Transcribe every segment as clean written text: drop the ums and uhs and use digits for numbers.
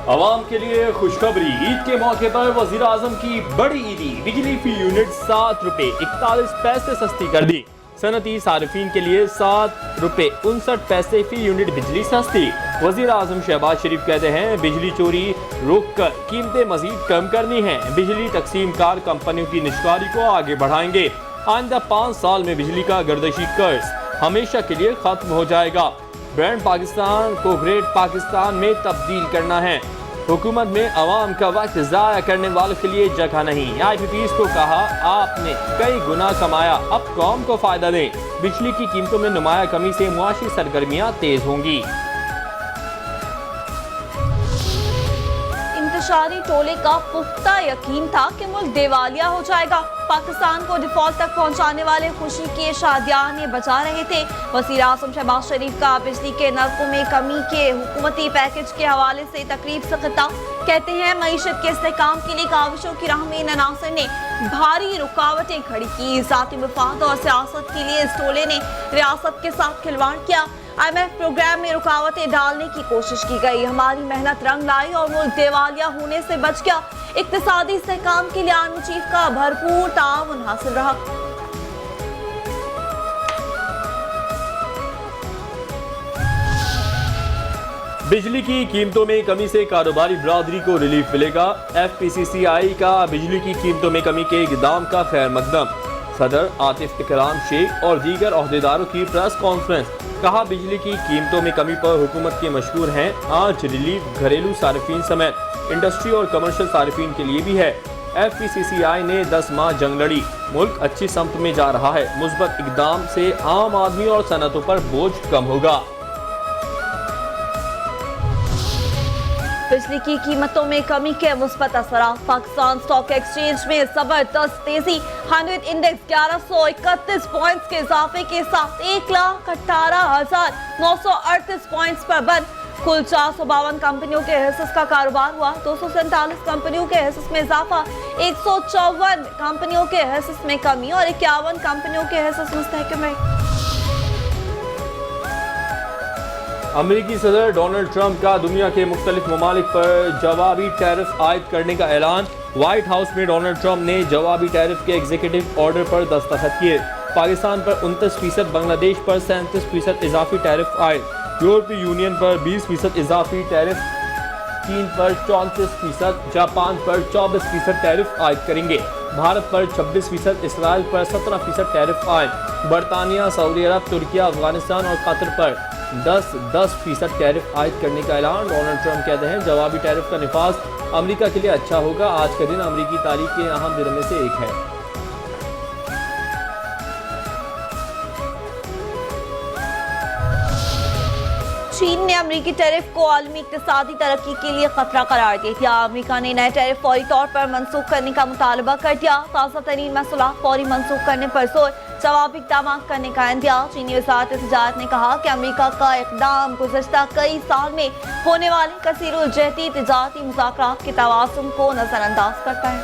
عوام کے لیے خوشخبری، عید کے موقع پر وزیر اعظم کی بڑی عیدی، بجلی فی یونٹ 7 روپے 41 پیسے سستی کر دی۔ صنعتی صارفین کے لیے 7 روپے 59 پیسے فی یونٹ بجلی سستی۔ وزیر اعظم شہباز شریف کہتے ہیں بجلی چوری روک کر قیمتیں مزید کم کرنی ہیں، بجلی تقسیم کار کمپنیوں کی نشکاری کو آگے بڑھائیں گے۔ آئندہ 5 سال میں بجلی کا گردشی قرض ہمیشہ کے لیے ختم ہو جائے گا۔ برانڈ پاکستان کو گریٹ پاکستان میں تبدیل کرنا ہے۔ حکومت میں عوام کا وقت ضائع کرنے والوں کے لیے جگہ نہیں۔ آئی پی پیز کو کہا آپ نے کئی گنا کمایا، اب قوم کو فائدہ دیں۔ بجلی کی قیمتوں میں نمایاں کمی سے معاشی سرگرمیاں تیز ہوں گی۔ انتشاری ٹولے کا پختہ یقین تھا کہ ملک دیوالیہ ہو جائے گا، پاکستان کو ڈیفالٹ تک پہنچانے والے خوشی کے شادیان یہ بچا رہے تھے۔ وزیر اعظم شہباز شریف کا بجلی کے نرخوں میں کمی کے حکومتی پیکج کے حوالے سے تقریب سے خطاب، کہتے ہیں معیشت کے استحکام کے لیے کاوشوں کی راہ میں ان عناصر نے بھاری رکاوٹیں کھڑی کی۔ ذاتی مفاد اور سیاست کے لیے اس ٹولے نے ریاست کے ساتھ کھلواڑ کیا۔ IMF پروگرام میں رکاوٹیں ڈالنے کی کوشش کی گئی، ہماری محنت رنگ لائی اور ملک دیوالیہ ہونے سے بچ گیا۔ اقتصادی استحکام کے لیے آرمی چیف کا بھرپور تعاون حاصل رہا۔ بجلی کی قیمتوں میں کمی سے کاروباری برادری کو ریلیف ملے گا۔ FPCCI کا بجلی کی قیمتوں میں کمی کے اقدام کا خیر مقدم۔ صدر عاطف اکرام شیخ اور دیگر عہدیداروں کی پریس کانفرنس، کہا بجلی کی قیمتوں میں کمی پر حکومت کے مشکور ہیں۔ آج ریلیف گھریلو صارفین سمیت انڈسٹری اور کمرشل صارفین کے لیے بھی ہے۔ FPCCI نے 10 ماہ جنگ لڑی، ملک اچھی سمت میں جا رہا ہے۔ مثبت اقدام سے عام آدمی اور صنعتوں پر بوجھ کم ہوگا۔ بجلی کی قیمتوں میں کمی کے مثبت اثرات، پاکستان اسٹاک ایکسچینج میں زبردست تیزی، 100 انڈیکس 1131 پوائنٹس کے اضافے کے ساتھ 1,18,938 پوائنٹس پر بند۔ کل 452 کمپنیوں کے حصص کا کاروبار ہوا، 247 کمپنیوں کے حصص میں اضافہ، 154 کمپنیوں کے حصص میں کمی اور 51 کمپنیوں کے حصص مستحکم رہے۔ امریکی صدر ڈونلڈ ٹرمپ کا دنیا کے مختلف ممالک پر جوابی ٹیرف عائد کرنے کا اعلان۔ وائٹ ہاؤس میں ڈونلڈ ٹرمپ نے جوابی ٹیرف کے ایگزیکٹو آرڈر پر دستخط کیے۔ پاکستان پر 29%، بنگلہ دیش پر 37% اضافی ٹیرف عائد، یورپی یونین پر 20% اضافی ٹیرف، چین پر 34%، جاپان پر 24% ٹیرف عائد کریں گے، بھارت پر 26%، اسرائیل پر 17% ٹیرف عائد، برطانیہ، سعودی عرب، ترکیہ، افغانستان اور قطر پر 10% ٹیرف عائد کرنے کا اعلان۔ ڈونلڈ ٹرمپ کہتے ہیں جوابی ٹیرف کا نفاذ امریکہ کے لیے اچھا ہوگا۔ آج کا دن امریکی تاریخ کے اہم دنوں میں سے ایک ہے۔ چین نے امریکی ٹیرف کو عالمی اقتصادی ترقی کے لیے خطرہ قرار دے دیا۔ امریکہ نے نئے ٹیرف فوری طور پر منسوخ کرنے کا مطالبہ کر دیا۔ تازہ ترین محصولات فوری منسوخ کرنے پر زور، جوابی اقدامات کرنے کا اندیا۔ چینی وزارت تجارت نے کہا کہ امریکہ کا اقدام گزشتہ کئی سال میں ہونے والے کثیر الجہتی تجارتی مذاکرات کے توازن کو نظر انداز کرتا ہے۔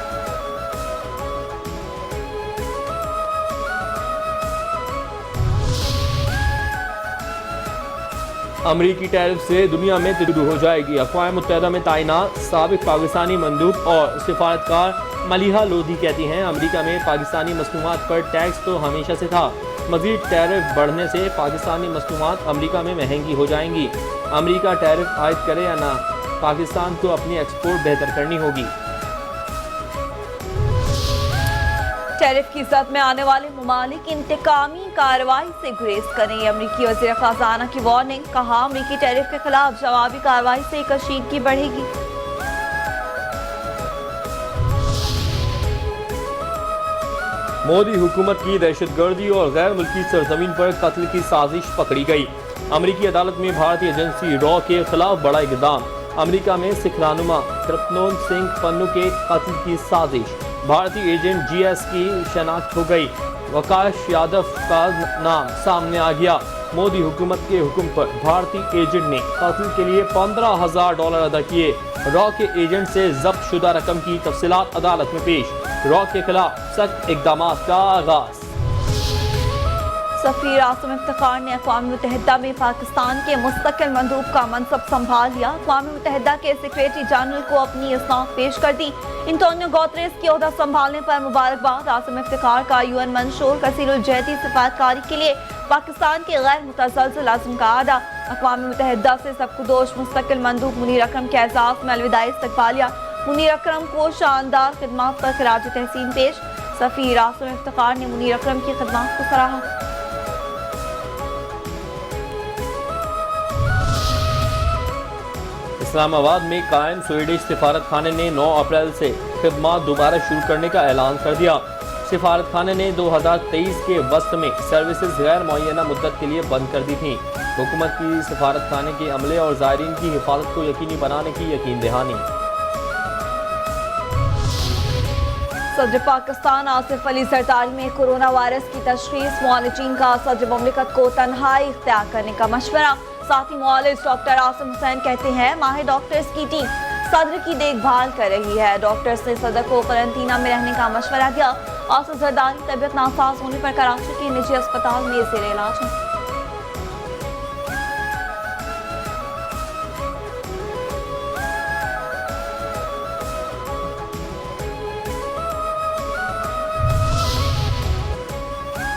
امریکی ٹیرف سے دنیا میں تبدیل ہو جائے گی۔ اقوام متحدہ میں تعینات سابق پاکستانی مندوب اور سفارتکار ملیحہ لودھی کہتی ہیں امریکہ میں پاکستانی مصنوعات پر ٹیکس تو ہمیشہ سے تھا، مزید ٹیرف بڑھنے سے پاکستانی مصنوعات امریکہ میں مہنگی ہو جائیں گی۔ امریکہ ٹیرف عائد کرے یا نہ، پاکستان کو اپنی ایکسپورٹ بہتر کرنی ہوگی۔ ٹیرف کی زد میں آنے والے ممالک انتقامی کارروائی سے گریز کریں، امریکی وزیر خزانہ کی وارننگ، کہا امریکی ٹیرف کے خلاف جوابی کارروائی سے کشیدگی بڑھے گی۔ مودی حکومت کی دہشت گردی اور غیر ملکی سرزمین پر قتل کی سازش پکڑی گئی۔ امریکی عدالت میں بھارتی ایجنسی را کے خلاف بڑا اقدام، امریکہ میں سکھ رہنما ترپنون سنگھ پنو کے قتل کی سازش، بھارتی ایجنٹ جی ایس کی شناخت ہو گئی، وکاش یادو کا نام سامنے آ گیا۔ مودی حکومت کے حکم پر بھارتی ایجنٹ نے قتل کے لیے $15,000 ادا کیے۔ را کے ایجنٹ سے ضبط شدہ رقم کی تفصیلات عدالت میں پیش، را کے خلاف سخت اقدامات کا آغاز۔ सफ़ीर आसिम इफ्तिखार ने अक़वाम मुत्तहिदा में पाकिस्तान के मुस्तकिल मंदूब का मनसब संभाल लिया। अक़वाम मुत्तहिदा के सेक्रेटरी जनरल को अपनी इस्नाद पेश कर दी। एंटोनियो गुतेरेस की ओहदा संभालने पर मुबारकबाद। आसिम इफ्तिखार का यूएन मंशूर कसीरुल जहती सिफारतकारी के लिए पाकिस्तान के गैर मुतज़लज़िल आज़म का आदा। अक़वाम मुत्तहिदा से सबकुदोश मुस्तकिल मंदूब मुनीर अकरम के एज़ाज़ में अलविदाई इस्तक़बालिया। मुनीर अकरम को शानदार खिदमात पर खिराज तहसीन पेश। सफ़ीर आसिम इफ्तिखार ने मुनीर अकरम की खिदमात को सराहा। इस्लामाबाद में कायम स्वीडिश सिफारत खाने ने 9 अप्रैल से खिदमात दोबारा शुरू करने का ऐलान कर दिया। सिफारत खाने ने 2023 के वस्त में सर्विसेज गैर मुअय्यना मुद्दत के लिए बंद कर दी थी। हुकूमत की सिफारत खाने के अमले और ज़ायरीन की हिफाजत को यकीनी बनाने की यकीन दहानी। सदर पाकिस्तान आसिफ अली जरदारी में कोरोना वायरस की तशखीस। मुआलिजीन का सदर मुमलिकत को तन्हाई इख्तियार करने का मशवरा। साथ ही मुआलिज डॉक्टर आसिम हुसैन कहते हैं माहिर डॉक्टर्स की टीम सदर की देखभाल कर रही है। डॉक्टर्स ने सदर को क्वारंटीना में रहने का मशवरा दिया। आसिफ जरदारी तबीयत नासाज होने पर कराची के निजी अस्पताल में ज़ेर इलाज हैं।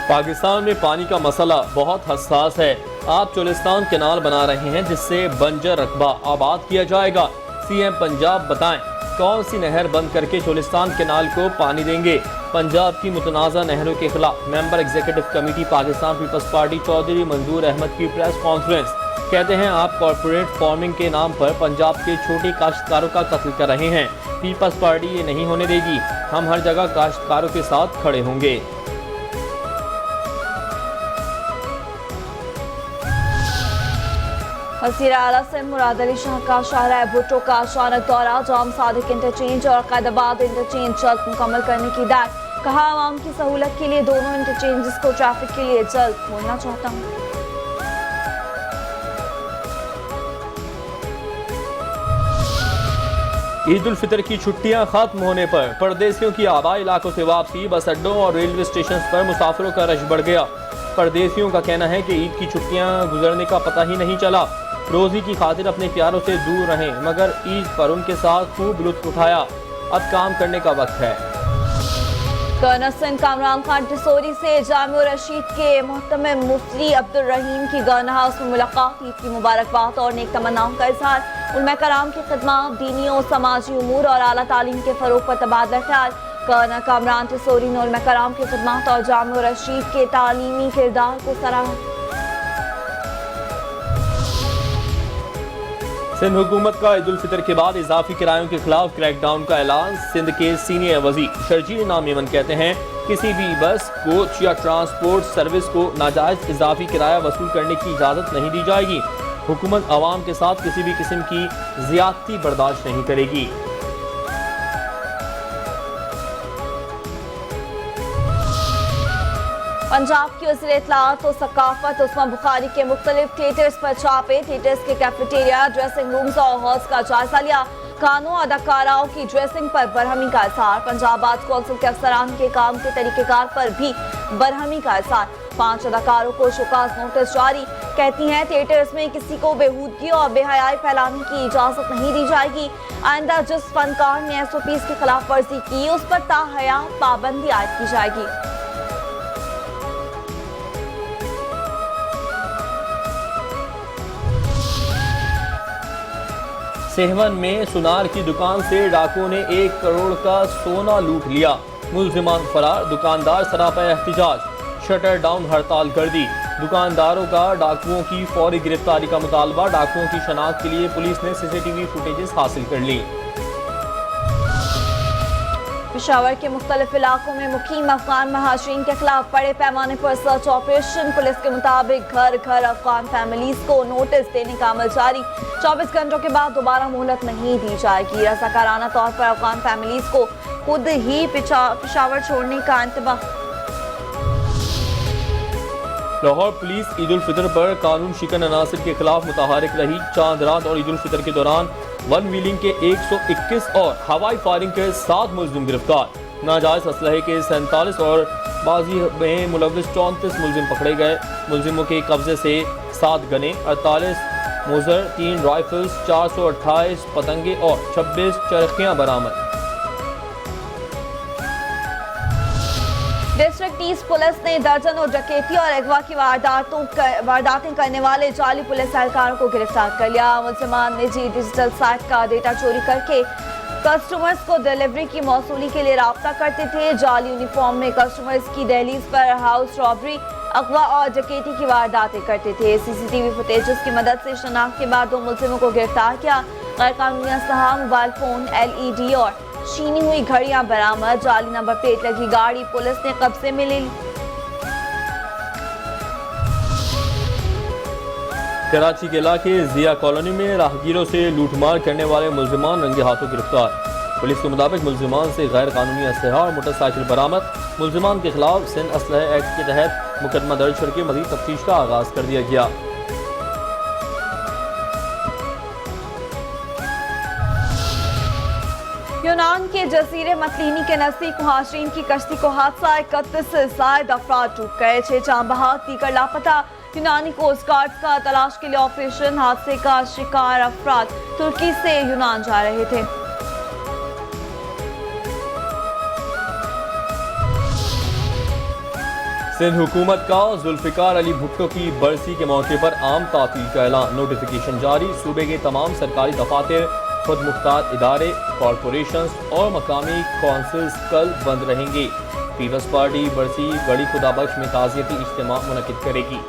पाकिस्तान में पानी का मसला बहुत हसास है। आप चोलिस्तान कैनाल बना रहे हैं जिससे बंजर रकबा आबाद किया जाएगा। सीएम पंजाब बताएं कौन सी नहर बंद करके चोलिस्तान कैनाल को पानी देंगे। पंजाब की मुतनाज़ा नहरों के खिलाफ member executive committee Pakistan Peoples Party Chaudhry Manzoor Ahmed की प्रेस कॉन्फ्रेंस। कहते हैं आप कॉरपोरेट फार्मिंग के नाम पर पंजाब के छोटे काश्तकारों का कत्ल कर रहे हैं। पीपल्स पार्टी ये नहीं होने देगी। हम हर जगह काश्तकारों के साथ खड़े होंगे। वज़ीर आला से मुराद अली शाह का शाहराह भुट्टो का अचानक दौरा। जाम सादिक इंटरचेंज और कैदाबाद इंटरचेंज जल्द मुकम्मल करने की हिदायत। कहा आवाम की सहूलत के लिए दोनों इंटरचेंजेस को ट्रैफिक के लिए जल्द खोलना चाहता हूँ। ईद उल फितर की छुट्टियां खत्म होने पर परदेसियों की आबाई इलाकों से वापसी। बस अड्डों और रेलवे स्टेशन पर मुसाफिरों का रश बढ़ गया। परदेसियों का कहना है कि ईद की छुट्टियां गुजरने का पता ही नहीं चला। रोजी की खातिर अपने प्यारों से दूर रहें मगर ईद पर उनके साथ खूब लुत्फ उठाया। अब काम करने का वक्त है। गवर्नर सिंध कामरान खान टिसोरी से जामिया रशीद के मोहतमिम मुफ्ती अब्दुल रहीम की गवर्नर हाउस में मुलाकात। ईद की मुबारकबाद और नेक तमन्नाओं का इजहार। उलमा कराम की खिदमत, दीनी और समाजी उमूर और आला तालीम के फरोग पर तबादला ख्याल। गवर्नर कामरान टिसोरी ने उलमा कराम की खिदमत और जामिया रशीद के तालीमी किरदार को सराहा। सिंध हुकूमत का ईद उल फितर के बाद इजाफी किरायों के खिलाफ क्रैकडाउन का ऐलान। सिंध के सीनियर वज़ीर शर्जील इनाम यमन कहते हैं किसी भी बस, कोच या ट्रांसपोर्ट सर्विस को नाजायज इजाफी किराया वसूल करने की इजाज़त नहीं दी जाएगी। हुकूमत आवाम के साथ किसी भी किस्म की ज़ियादती बर्दाश्त नहीं करेगी। पंजाब की वज़ीर इत्तलाआत और सकाफत उस्मा बुखारी के मुख्तलिफ थिएटर्स पर छापे। थिएटर्स के कैफेटेरिया, ड्रेसिंग रूम्स और हॉल्स का जायजा लिया। खानों अदाकाराओं की ड्रेसिंग पर बरहमी का इज़हार। पंजाब बाज़ कौंसिल के अफसरान के काम के तरीक़ेकार पर भी बरहमी का इज़हार। 5 अदाकारों को शुकास नोटिस जारी। कहती हैं थिएटर्स में किसी को बेहूदगी और बेहयाई फैलाने की इजाज़त नहीं दी जाएगी। आइंदा जिस फनकार ने SOPs की खिलाफ वर्जी की उस पर ताहयात पाबंदी आयद की जाएगी। सेहवन में सुनार की दुकान से डाकुओं ने 1 करोड़ का सोना लूट लिया। मुलजिमान फरार, दुकानदार सरापा एहतिजाज। शटर डाउन हड़ताल कर दी। दुकानदारों का डाकुओं की फौरी गिरफ्तारी का मुतालबा। डाकुओं की शनाख्त के लिए पुलिस ने CCTV फुटेजेस हासिल कर ली। पेशावर के मुख्तलिफ इलाकों में मुकीम अफगान महाजरीन के खिलाफ बड़े पैमाने पर सर्च ऑपरेशन। पुलिस के मुताबिक घर घर अफगान फैमिलीज को नोटिस देने का अमल जारी। 24 घंटों के बाद दोबारा मोहलत नहीं दी जाएगी। रज़ाकाराना तौर पर अफगान फैमिलीज को खुद ही पेशावर छोड़ने का इंतबाह। लाहौर पुलिस ईद उल फितर पर कानून शिकन अनासिर के खिलाफ मुतहरिक रही। चांद रात और ईद उल फितर के दौरान वन व्हीलिंग के 121 और हवाई फायरिंग के 7 मुलजिम गिरफ्तार। नाजायज असलहे के 47 और बाजी में मुलविस 34 मुलजिम पकड़े गए। मुलजिमों के कब्जे से 7 गने, 48 मोजर, 3 राइफल्स, 428 पतंगे और 26 चरखियां बरामद। डिस्ट्रिक्ट ईस्ट पुलिस ने दर्जनों डकैती और अगवा की वारदातें करने वाले जाली पुलिस एहलकारों को गिरफ्तार कर लिया। मुलजिमान निजी डिजिटल साइट का डेटा चोरी करके कस्टमर्स को डिलीवरी की मौसूली के लिए राब्ता करते थे। जाली यूनिफॉर्म में कस्टमर्स की दहलीज पर हाउस रॉबरी, अगवा और डकैती की वारदातें करते थे। सीसीटीवी फुटेजेस की मदद से शनाख्त के बाद 2 मुलजिमों को गिरफ्तार किया। गैर कानूनी असलहा, मोबाइल फोन, LED और छीनी हुई घड़ियां बरामद। जाली नंबर प्लेट लगी गाड़ी पुलिस ने कब्जे में ले ली। कराची के इलाके जिया कॉलोनी में राहगीरों से लूटमार करने वाले मुलजिमान रंगे हाथों गिरफ्तार। पुलिस के मुताबिक मुलजिमान से गैर कानूनी असलहा और मोटरसाइकिल बरामद। मुलजिमान के खिलाफ सिंध असलहा एक्ट के तहत मुकदमा दर्ज करके मजीद तफ्तीश का आगाज कर दिया गया। यूनान के जजीरे मतलीनी के नजदीक मुहाजिरीन की कश्ती को हादसा, 31 से ज्यादा अफराद डूब गए, 6 जान बहक, दीगर लापता। यूनानी कोस्ट गार्ड का तलाश के लिए ऑपरेशन। हादसे का शिकार अफराद तुर्की से यूनान जा रहे थे। सिंध हुकूमत का जुल्फिकार अली भुट्टो की बरसी के मौके पर आम तातील का ऐलान, नोटिफिकेशन जारी। सूबे के तमाम सरकारी दफातर, खुद मुख्तार इदारे, कॉरपोरेशंस और मकामी कौंसिल्स कल बंद रहेंगे। पीपल्स पार्टी बरसी बड़ी खुदाबख्श में ताज़ियती इज्तिमा मुनक्किद करेगी।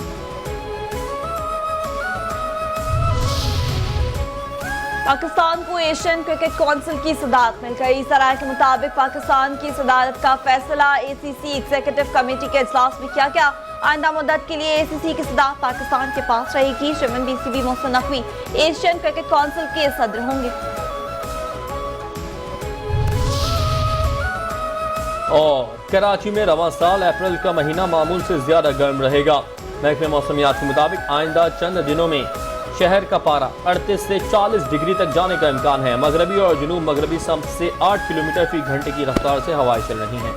पाकिस्तान को एशियन क्रिकेट काउंसिल की सदारत मिल गई। सराय के मुताबिक पाकिस्तान की सदारत का फैसला ACC एग्जीक्यूटिव कमेटी के इजलास में किया गया। आइंदा मुद्दत के लिए ACC की सदारत पाकिस्तान के पास रहेगी। Chairman BCB Mohsin Naqvi Asian cricket council के सदर होंगे। और कराची में रवां साल अप्रैल का महीना मामूल से ज्यादा गर्म रहेगा। महकमे मौसमियात के मुताबिक आइंदा चंद दिनों में शहर का पारा 38 से 40 डिग्री तक जाने का इम्कान है। मगरबी और जुनूब मगरबी समत से 8 किलोमीटर फी घंटे की रफ्तार से हवाएं चल रही हैं।